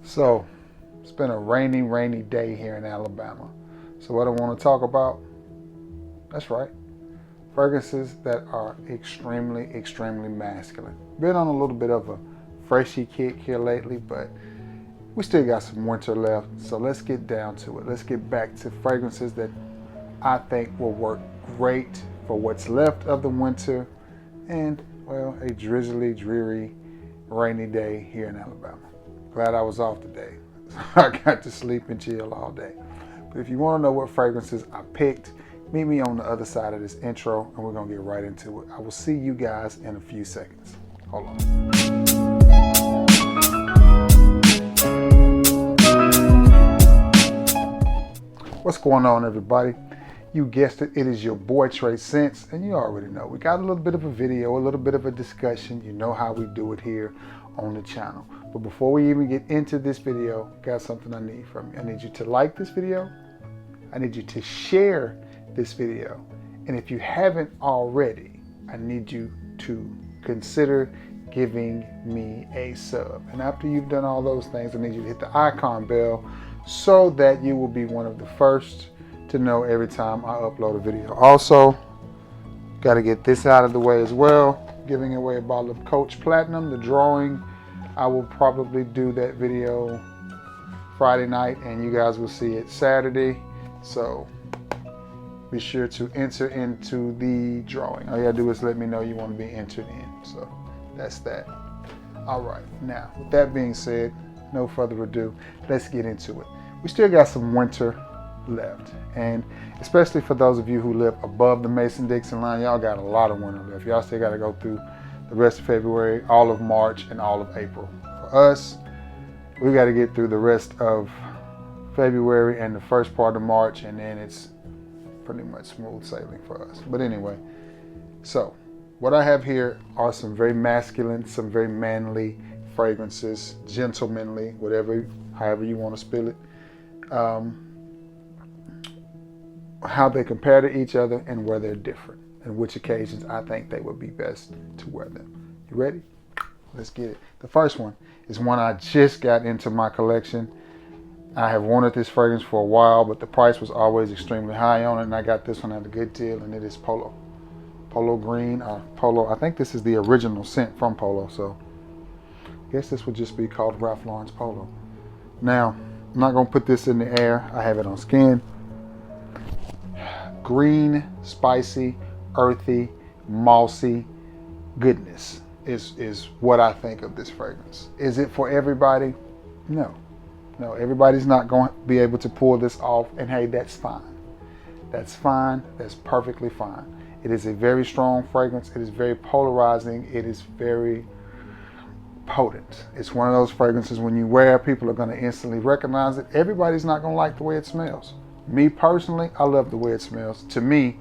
So it's been a rainy day here in Alabama. So what I want to talk about, that's right, fragrances that are extremely masculine. Been on a little bit of a freshy kick here lately, but we still got some winter left. So let's get down to it. Let's get back to fragrances that I think will work great for what's left of the winter and, well, a drizzly, dreary, rainy day here in Alabama. Glad I was off today. I got to sleep and chill all day. But if you want to know what fragrances I picked, meet me on the other side of this intro and we're going to get right into it. I will see you guys in a few seconds. Hold on. What's going on, everybody? You guessed it, it is your boy Trey Sense, and you already know we got a little bit of a video, a little bit of a discussion. You know how we do it here on the channel. But before we even get into this video, got something I need from you. I need you to like this video. I need you to share this video. And if you haven't already, I need you to consider giving me a sub. And after you've done all those things, I need you to hit the icon bell so that you will be one of the first to know every time I upload a video. Also, got to get this out of the way as well. Giving away a bottle of Coach Platinum, the drawing. I will probably do that video Friday night and you guys will see it Saturday. So be sure to enter into the drawing. All you gotta do is let me know you want to be entered in. So that's that. All right, now with that being said, no further ado, let's get into it. We still got some winter left, and especially for those of you who live above the Mason-Dixon line, y'all got a lot of winter left. Y'all still got to go through the rest of February, all of March, and all of April. For us, we got to get through the rest of February and the first part of March, and then it's pretty much smooth sailing for us. But anyway, so what I have here are some very masculine, some very manly fragrances, gentlemanly, however you want to spell it. How they compare to each other and where they're different, and which occasions I think they would be best to wear them. You ready? Let's get it. The first one is one I just got into my collection. I have wanted this fragrance for a while, but the price was always extremely high on it, and I got this one at a good deal, and it is Polo. Polo Green, or Polo. I think this is the original scent from Polo, so I guess this would just be called Ralph Lauren's Polo. Now, I'm not gonna put this in the air. I have it on skin. Green, spicy, earthy, mossy goodness is what I think of this fragrance. Is it for everybody? No. No, everybody's not going to be able to pull this off, and hey, that's fine. That's fine. That's perfectly fine. It is a very strong fragrance. It is very polarizing. It is very potent. It's one of those fragrances when you wear, people are going to instantly recognize it. Everybody's not going to like the way it smells. Me personally, I love the way it smells. To me,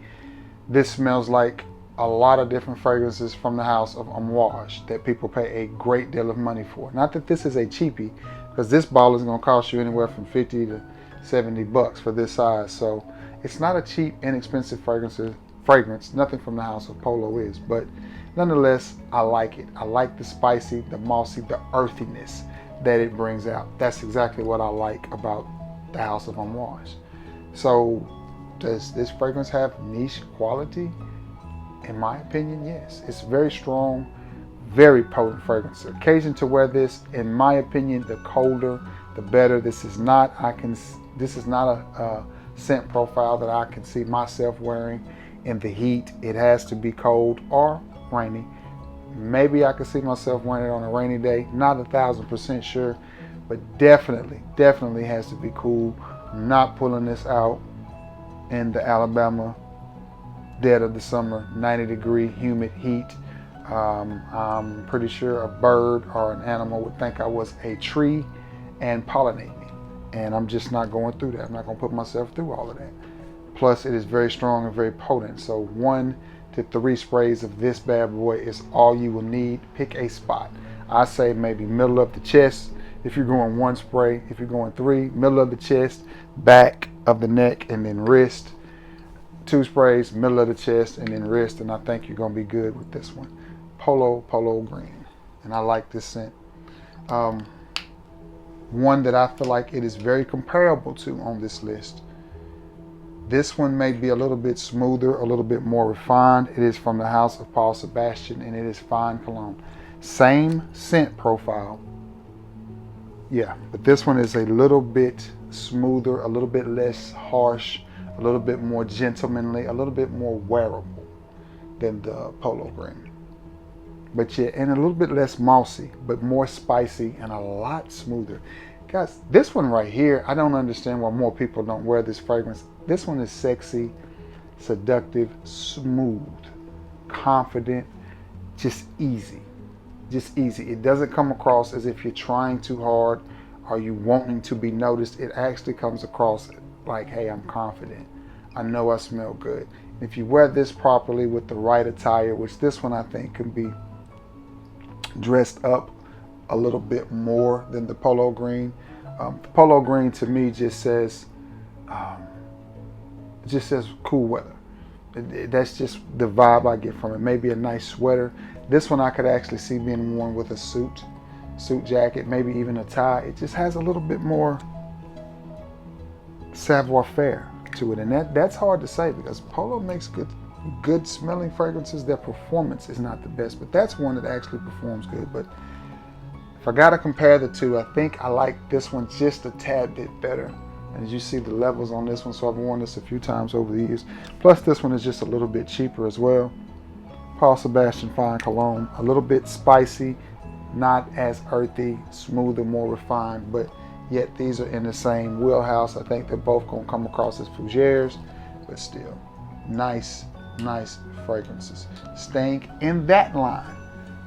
this smells like a lot of different fragrances from the house of Amouage that people pay a great deal of money for. Not that this is a cheapie, because this bottle is going to cost you anywhere from 50 to 70 bucks for this size. So it's not a cheap, inexpensive fragrance. Nothing from the house of Polo is, but nonetheless, I like it. I like the spicy, the mossy, the earthiness that it brings out. That's exactly what I like about the house of Amouage. So does this fragrance have niche quality? In my opinion, yes. It's very strong, very potent fragrance. The occasion to wear this, in my opinion, the colder, the better. This is not a scent profile that I can see myself wearing in the heat. It has to be cold or rainy. Maybe I could see myself wearing it on a rainy day. Not 1,000% sure, but definitely has to be cool. Not pulling this out in the Alabama dead of the summer, 90-degree humid heat. I'm pretty sure a bird or an animal would think I was a tree and pollinate me. And I'm just not going through that. I'm not going to put myself through all of that. Plus, it is very strong and very potent. So 1 to 3 sprays of this bad boy is all you will need. Pick a spot. I say maybe middle of the chest if you're going 1 spray. If you're going 3, middle of the chest, back of the neck, and then wrist. 2 sprays, middle of the chest, and then wrist, and I think you're gonna be good with this one. Polo Green, and I like this scent. one that I feel like it is very comparable to on this list. This one may be a little bit smoother, a little bit more refined. It is from the house of Paul Sebastian, and it is Fine Cologne. Same scent profile. Yeah, but this one is a little bit smoother, a little bit less harsh, a little bit more gentlemanly, a little bit more wearable than the Polo Green. But yeah, and a little bit less mossy, but more spicy and a lot smoother. Guys, this one right here, I don't understand why more people don't wear this fragrance. This one is sexy, seductive, smooth, confident, just easy. Just easy. It doesn't come across as if you're trying too hard or you wanting to be noticed. It actually comes across like, hey, I'm confident. I know I smell good. If you wear this properly with the right attire, which this one I think can be dressed up a little bit more than the Polo Green. The Polo Green to me just says cool weather. That's just the vibe I get from it. Maybe a nice sweater. This one I could actually see being worn with a suit jacket, maybe even a tie. It just has a little bit more savoir-faire to it, and that's hard to say because Polo makes good smelling fragrances. Their performance is not the best, but that's one that actually performs good. But if I gotta compare the two, I think I like this one just a tad bit better. And as you see the levels on this one, so I've worn this a few times over the years. Plus this one is just a little bit cheaper as well. Paul Sebastian Fine Cologne, a little bit spicy, not as earthy, smoother, more refined, but yet these are in the same wheelhouse. I think they're both gonna come across as fougères, but still nice fragrances. Staying in that line,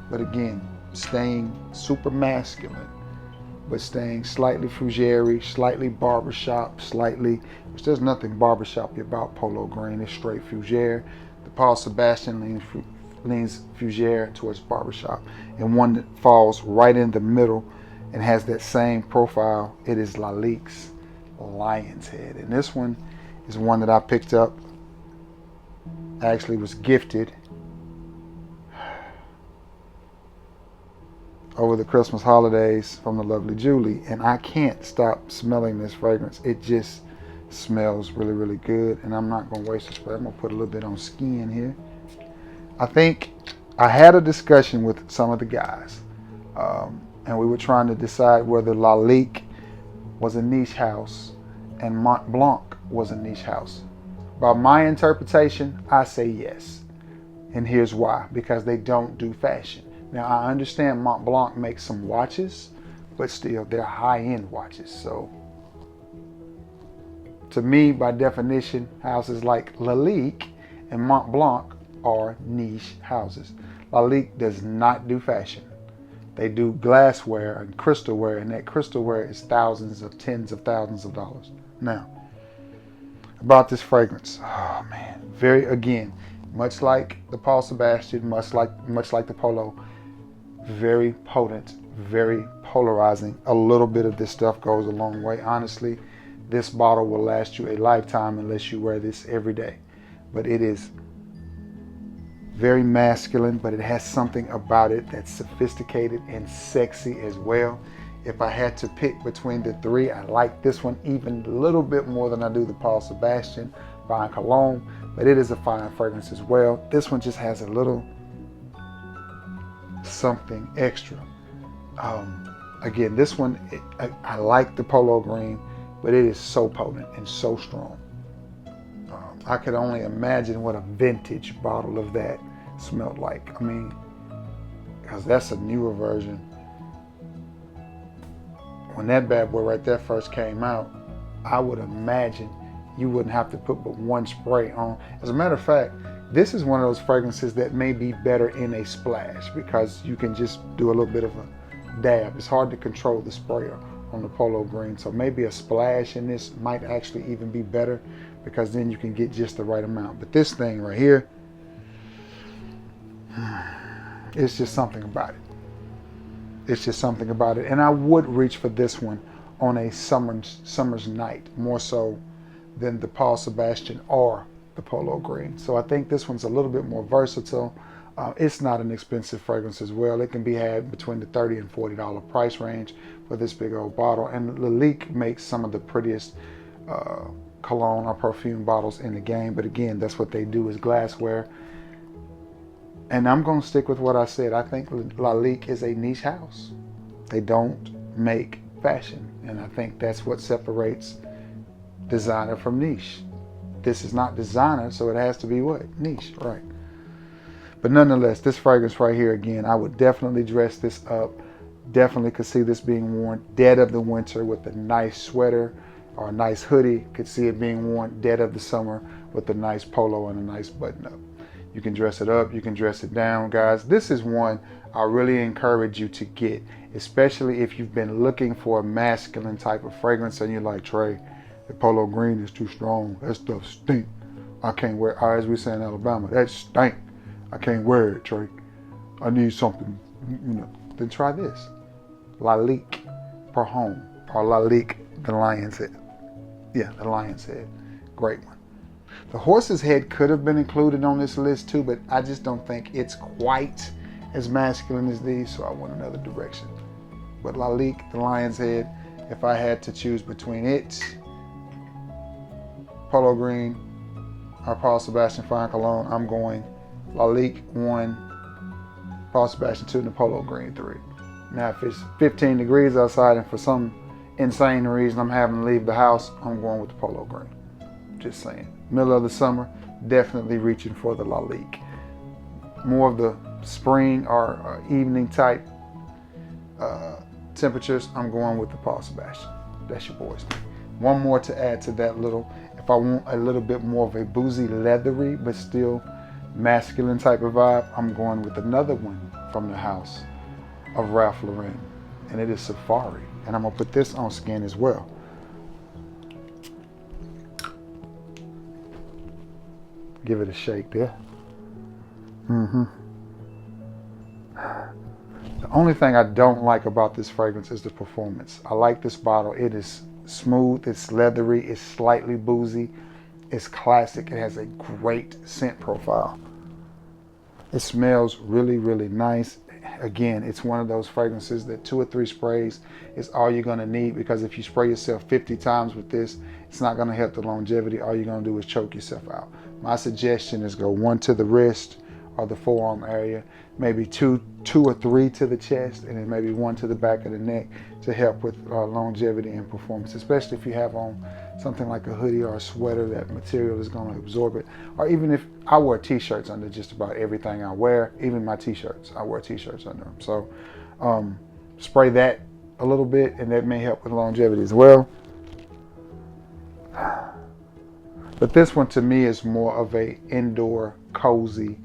but again, staying super masculine, but staying slightly fougere, slightly barbershop, which there's nothing barbershop-y about Polo Green. It's straight fougere. The Paul Sebastian leans fougere towards barbershop, and one that falls right in the middle and has that same profile, it is Lalique's Lion's Head. And this one is one that I picked up, actually was gifted over the Christmas holidays from the lovely Julie, and I can't stop smelling this fragrance. It just smells really good, and I'm not going to waste the spray. I'm going to put a little bit on skin here. I think I had a discussion with some of the guys, and we were trying to decide whether Lalique was a niche house and Mont Blanc was a niche house. By my interpretation, I say yes. And here's why. Because they don't do fashion. Now, I understand Mont Blanc makes some watches, but still, they're high-end watches. So, to me, by definition, houses like Lalique and Mont Blanc are niche houses. Lalique does not do fashion. They do glassware and crystalware, and that crystalware is tens of thousands of dollars. Now, about this fragrance, oh man, again, much like the Paul Sebastian, much like the Polo, very potent, very polarizing. A little bit of this stuff goes a long way. Honestly, this bottle will last you a lifetime unless you wear this every day. But it is very masculine, but it has something about it that's sophisticated and sexy as well. If I had to pick between the three, I like this one even a little bit more than I do the Paul Sebastian Fine Cologne, but it is a fine fragrance as well. This one just has a little something extra. Again, this one, I like the Polo Green, but it is so potent and so strong. I could only imagine what a vintage bottle of that smelled like. I mean, because that's a newer version. When that bad boy right there first came out, I would imagine you wouldn't have to put but one spray on. As a matter of fact, this is one of those fragrances that may be better in a splash because you can just do a little bit of a dab. It's hard to control the sprayer on the Polo Green, so maybe a splash in this might actually even be better because then you can get just the right amount. But this thing right here, it's just something about it. It's just something about it. And I would reach for this one on a summer's night more so than the Paul Sebastian or the Polo Green. So I think this one's a little bit more versatile, It's not an expensive fragrance as well. It can be had between the $30 and $40 price range for this big old bottle. And Lalique makes some of the prettiest cologne or perfume bottles in the game. But again, that's what they do, is glassware. And I'm going to stick with what I said. I think Lalique is a niche house. They don't make fashion. And I think that's what separates designer from niche. This is not designer, so it has to be what? Niche, right? But nonetheless, this fragrance right here, again, I would definitely dress this up. Definitely could see this being worn dead of the winter with a nice sweater or a nice hoodie. Could see it being worn dead of the summer with a nice polo and a nice button up. You can dress it up, you can dress it down, guys. This is one I really encourage you to get, especially if you've been looking for a masculine type of fragrance and you're like, Trey, the polo green is too strong. That stuff stink. I can't wear it. As we say in Alabama, that stink. I can't wear it, Trey. I need something, Then try this. Lalique per home, or Lalique, the lion's head. Yeah, the lion's head. Great one. The horse's head could have been included on this list too, but I just don't think it's quite as masculine as these, so I went another direction. But Lalique, the lion's head, if I had to choose between it, Polo Green, or Paul Sebastian Fine Cologne, I'm going Lalique 1, Paul Sebastian 2, and the Polo Green 3. Now, if it's 15 degrees outside and for some insane reason I'm having to leave the house, I'm going with the Polo Green. Just saying. Middle of the summer, definitely reaching for the Lalique. More of the spring or evening type temperatures, I'm going with the Paul Sebastian. That's your boy's. One more to add to that little. If I want a little bit more of a boozy, leathery, but still masculine type of vibe, I'm going with another one from the house of Ralph Lauren, and it is Safari. And I'm gonna put this on skin as well. Give it a shake there. The only thing I don't like about this fragrance is the performance. I like this bottle. It is smooth, it's leathery, it's slightly boozy, it's classic. It has a great scent profile. It smells really, really nice. Again, it's one of those fragrances that 2 or 3 sprays is all you're gonna need, because if you spray yourself 50 times with this, it's not gonna help the longevity. All you're gonna do is choke yourself out. My suggestion is go 1 to the wrist or the forearm area, maybe two or 3 to the chest, and then maybe 1 to the back of the neck to help with longevity and performance, especially if you have on something like a hoodie or a sweater. That material is going to absorb it. Or even if I wear t-shirts under just about everything I wear, even my t-shirts, I wear t-shirts under them. So spray that a little bit, and that may help with longevity as well. But this one to me is more of a indoor, cozy,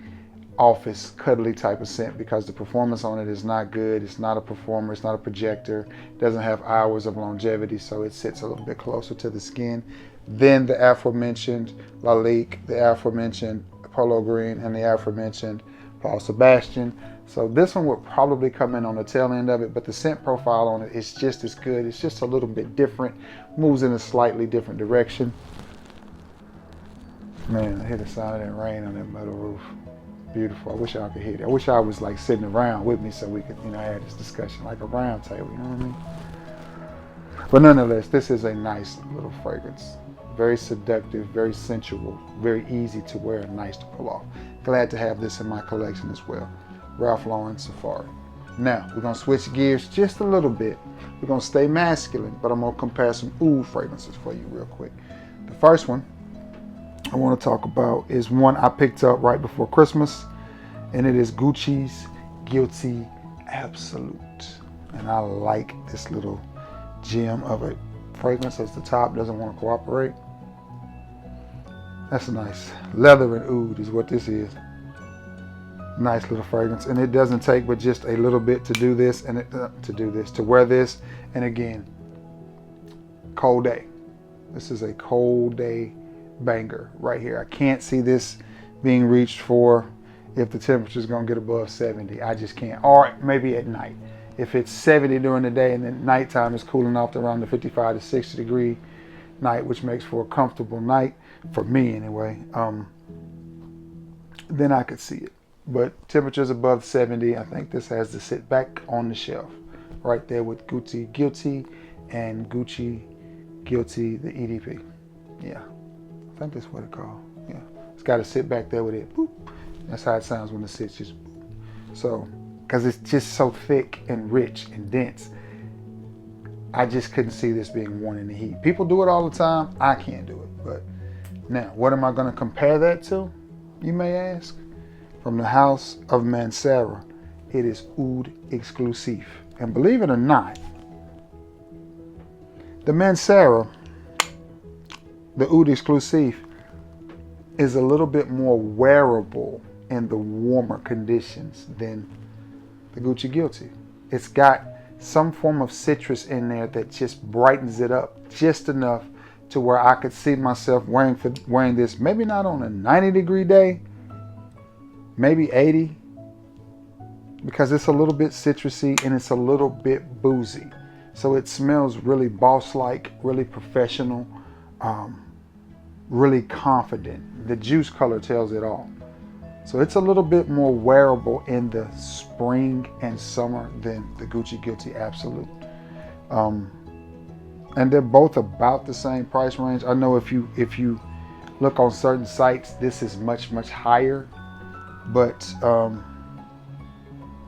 office, cuddly type of scent, because the performance on it is not good. It's not a performer, it's not a projector, it doesn't have hours of longevity, so it sits a little bit closer to the skin than the aforementioned Lalique, the aforementioned Polo Green, and the aforementioned Paul Sebastian. So this one would probably come in on the tail end of it, but the scent profile on it is just as good. It's just a little bit different, moves in a slightly different direction. Man, I hear the sound of that rain on that metal roof. Beautiful. I wish y'all could hear it. I wish I was like sitting around with me so we could, have this discussion like a round table, you know what I mean? But nonetheless, this is a nice little fragrance. Very seductive, very sensual, very easy to wear and nice to pull off. Glad to have this in my collection as well. Ralph Lauren Safari. Now, we're gonna switch gears just a little bit. We're gonna stay masculine, but I'm gonna compare some oud fragrances for you real quick. The first one I want to talk about is one I picked up right before Christmas, and it is Gucci's Guilty Absolute. And I like this little gem of a fragrance as the top doesn't want to cooperate. That's nice. Leather and oud is what this is. Nice little fragrance, and it doesn't take but just a little bit to do this and to wear this. And again, cold day. This is a cold day banger right here. I can't see this being reached for if the temperature is going to get above 70. I just can't. Or maybe at night. If it's 70 during the day and then nighttime is cooling off to around the 55 to 60 degree night, which makes for a comfortable night, for me anyway, then I could see it. but temperatures above 70. I think this has to sit back on the shelf right there with Gucci Guilty and Gucci Guilty, the EDP. Yeah, I think that's what it's called. Yeah, it's got to sit back there with it. Boop. That's how it sounds when it sits. Just boop. So, because it's just so thick and rich and dense, I just couldn't see this being worn in the heat. People do it all the time. I can't do it. But now, what am I going to compare that to, you may ask? From the house of Mancera, it is Oud Exclusive. And believe it or not, the Mancera, the Oud Exclusive, is a little bit more wearable in the warmer conditions than the Gucci Guilty. It's got some form of citrus in there that just brightens it up just enough to where I could see myself wearing this, maybe not on a 90-degree day, maybe 80, because it's a little bit citrusy and it's a little bit boozy. So it smells really boss-like, really professional, really confident. The juice color tells it all. So it's a little bit more wearable in the spring and summer than the Gucci Guilty Absolute. And they're both about the same price range. I know if you look on certain sites, this is much higher, but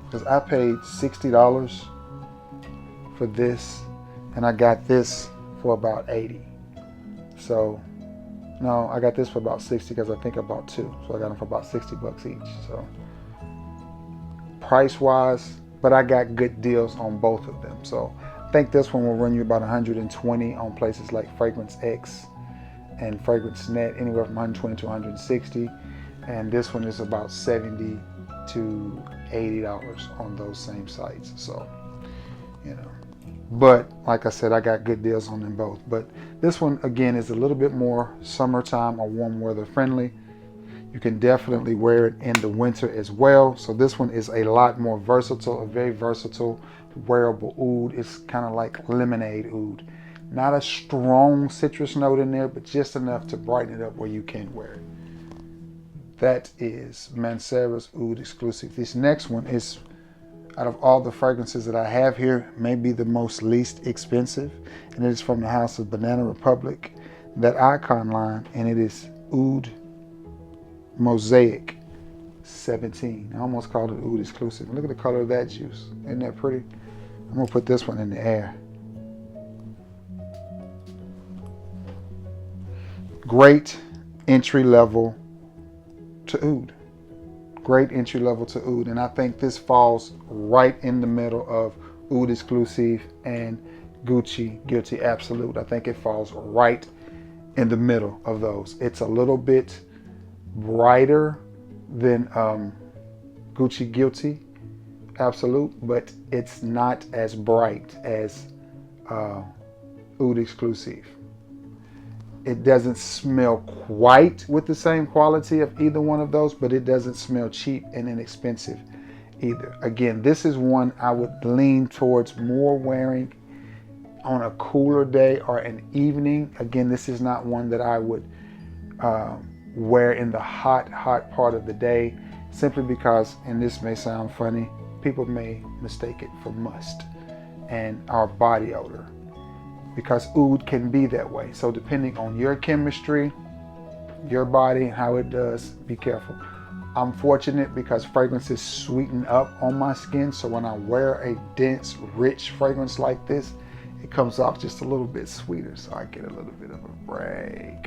because I paid $60 for this, and I got this for about 80. So no, I got this for about 60 because I think I bought two. So I got them for about 60 bucks each. So price wise, but I got good deals on both of them. So I think this one will run you about 120 on places like Fragrance X and Fragrance Net, anywhere from 120 to 160. And this one is about 70 to $80 on those same sites. So, you know. But like I said, I got good deals on them both. But this one, again, is a little bit more summertime or warm weather friendly. You can definitely wear it in the winter as well. So this one is a lot more versatile, a very versatile, wearable oud. It's kind of like lemonade oud. Not a strong citrus note in there, but just enough to brighten it up where you can wear it. That is Mancera's Oud Exclusive. This next one is, out of all the fragrances that I have here, maybe the most least expensive, and it is from the house of Banana Republic, that icon line, and it is Oud Mosaic 17. I almost called it Oud Exclusive. Look at the color of that juice. Isn't that pretty? I'm gonna put this one in the air. Great entry level to oud. Great entry level to oud, and I think this falls right in the middle of Oud Exclusive and Gucci Guilty Absolute. I think it falls right in the middle of those. It's a little bit brighter than Gucci Guilty Absolute, but it's not as bright as Oud Exclusive. It doesn't smell quite with the same quality of either one of those, but it doesn't smell cheap and inexpensive either. Again, this is one I would lean towards more wearing on a cooler day or an evening. Again, this is not one that I would wear in the hot part of the day, simply because, and this may sound funny, people may mistake it for must and our body odor, because oud can be that way. So depending on your chemistry, your body, how it does, be careful. I'm fortunate because fragrances sweeten up on my skin, so when I wear a dense, rich fragrance like this, it comes off just a little bit sweeter, so I get a little bit of a break.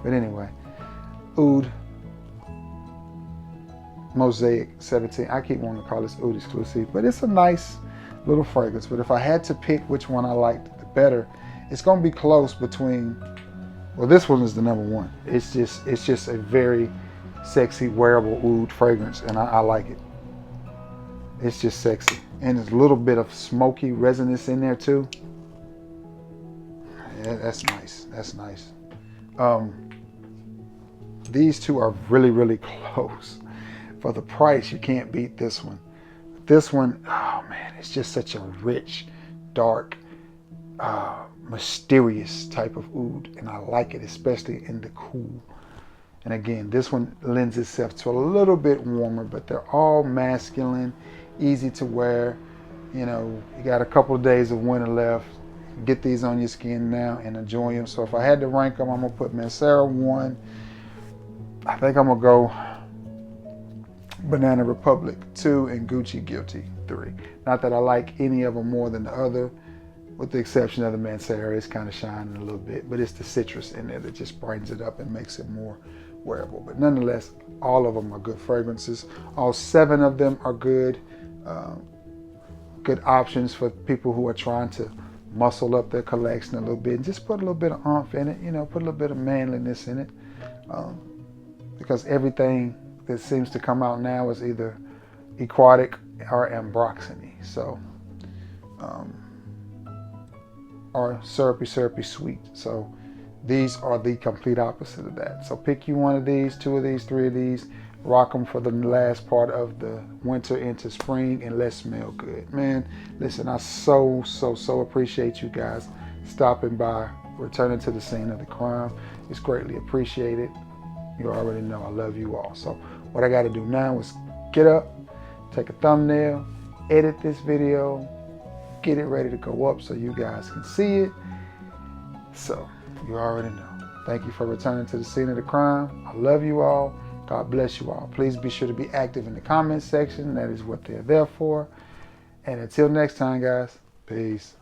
But anyway, Oud Mosaic 17. I keep wanting to call this Oud Exclusive, but it's a nice little fragrance. But if I had to pick which one I liked the better, it's going to be close between, well, this one is the number one. It's just a very sexy, wearable oud fragrance, and I like it. It's just sexy, and there's a little bit of smoky resinous in there too. Yeah, that's nice. That's nice. These two are really close. For the price, you can't beat this one. This one, oh man, it's just such a rich, dark, mysterious type of oud, and I like it, especially in the cool. And again, this one lends itself to a little bit warmer, but they're all masculine, easy to wear. You know, you got a couple of days of winter left. Get these on your skin now and enjoy them. So if I had to rank them, I'm going to put Mancera 1. I think I'm going to go Banana Republic 2 and Gucci Guilty 3. Not that I like any of them more than the other, with the exception of the Mancera. It's kind of shining a little bit, but it's the citrus in there that just brightens it up and makes it more wearable. But nonetheless, all of them are good fragrances. All 7 of them are good. Good options for people who are trying to muscle up their collection a little bit and just put a little bit of oomph in it, you know, put a little bit of manliness in it. Because everything that seems to come out now is either aquatic or ambroxany. So, or syrupy sweet. So these are the complete opposite of that. So pick you one of these, 2 of these, 3 of these, rock them for the last part of the winter into spring, and let's smell good. Man, listen, I so appreciate you guys stopping by, returning to the scene of the crime. It's greatly appreciated. You already know I love you all. So what I got to do now is get up, take a thumbnail, edit this video, get it ready to go up so you guys can see it. So you already know. Thank you for returning to the scene of the crime. I love you all. God bless you all. Please be sure to be active in the comment section. That is what they're there for. And until next time, guys, peace.